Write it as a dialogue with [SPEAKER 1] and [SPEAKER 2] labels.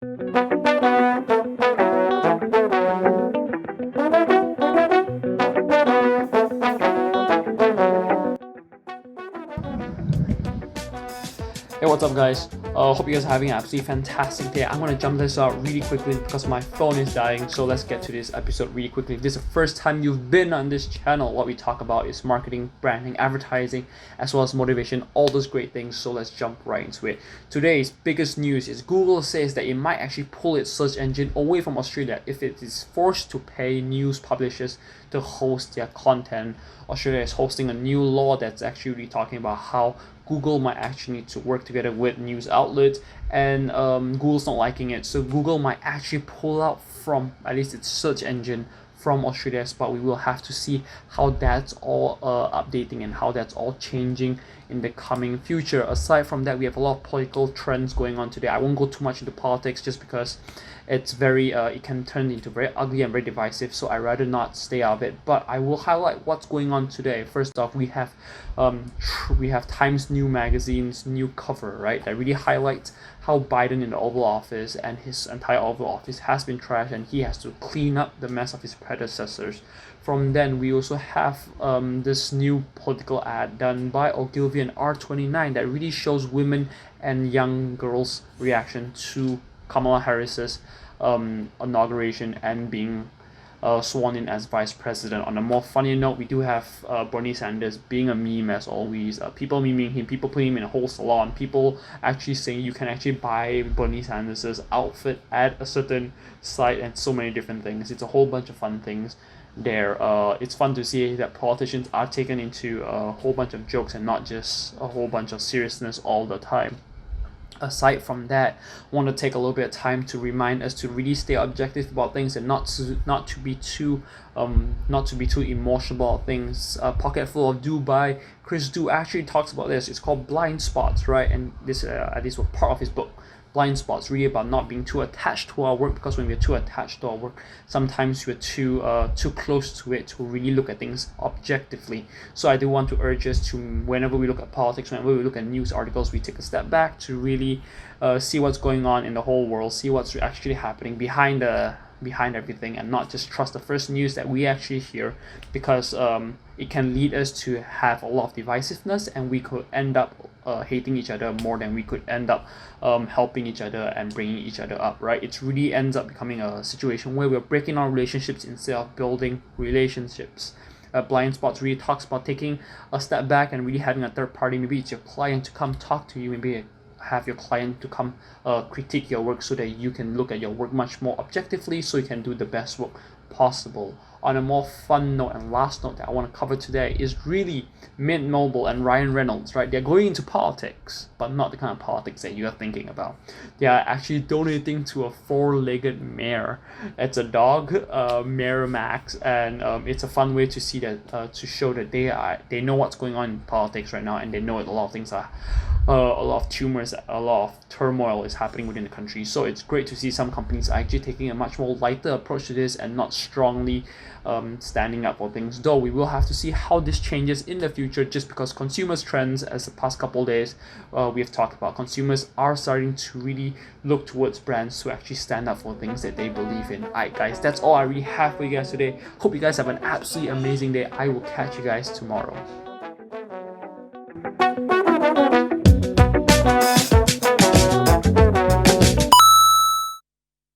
[SPEAKER 1] Hey, what's up, guys? Hope you guys are having an absolutely fantastic day. I'm gonna jump this out really quickly because my phone is dying. So let's get to this episode really quickly. If this is the first time you've been on this channel, what we talk about is marketing, branding, advertising, as well as motivation, all those great things. So let's jump right into it. Today's biggest news is Google says that it might actually pull its search engine away from Australia if it is forced to pay news publishers to host their content. Australia is hosting a new law that's actually really talking about how Google might actually need to work together with news outlets, and Google's not liking it. So Google might actually pull out from at least its search engine from Australia, but we will have to see how that's all updating and how that's all changing in the coming future. Aside from that, we have a lot of political trends going on today. I won't go too much into politics just because it's very it can turn into very ugly and very divisive, so I rather not stay out of it. But I will highlight what's going on today. First off, we have Times New Magazine's new cover, right, that really highlights how Biden in the Oval Office and his entire Oval Office has been trashed, and he has to clean up the mess of his predecessors. From then, we also have this new political ad done by Ogilvy and R29 that really shows women and young girls' reaction to Kamala Harris's inauguration and being sworn in as vice president. On a more funny note, we do have Bernie Sanders being a meme as always. People memeing him, people putting him in a whole salon, people actually saying you can actually buy Bernie Sanders' outfit at a certain site, and so many different things. It's a whole bunch of fun things there. It's fun to see that politicians are taken into a whole bunch of jokes and not just a whole bunch of seriousness all the time. Aside from that, I want to take a little bit of time to remind us to really stay objective about things and not to be too emotional about things. Pocket Full of Do by Chris Do actually talks about this. It's called Blind Spots, right? And this was part of his book. Blind spots, really about not being too attached to our work, because when we're too attached to our work, sometimes we're too close to it to really look at things objectively. So I do want to urge us to, whenever we look at politics, whenever we look at news articles, we take a step back to really see what's going on in the whole world, see what's actually happening behind everything, and not just trust the first news that we actually hear, because it can lead us to have a lot of divisiveness, and we could end up hating each other more than we could end up helping each other and bringing each other up, right? It really ends up becoming a situation where we're breaking our relationships instead of building relationships. Blind Spots really talks about taking a step back and really having a third party, maybe it's your client, to come talk to you, maybe have your client to come critique your work so that you can look at your work much more objectively, so you can do the best work possible. On a more fun note and last note that I want to cover today is really Mint Mobile and Ryan Reynolds, right? They're going into politics, but not the kind of politics that you're thinking about. They are actually donating to a four-legged mare. It's a dog, Mare Max, and it's a fun way to see that, to show that they know what's going on in politics right now, and they know that a lot of things are a lot of tumors, a lot of turmoil is happening within the country. So it's great to see some companies actually taking a much more lighter approach to this and not strongly standing up for things. Though we will have to see how this changes in the future, just because consumers' trends, as the past couple of days we have talked about, consumers are starting to really look towards brands to actually stand up for things that they believe in. Alright guys, that's all I really have for you guys today. Hope you guys have an absolutely amazing day. I will catch you guys tomorrow.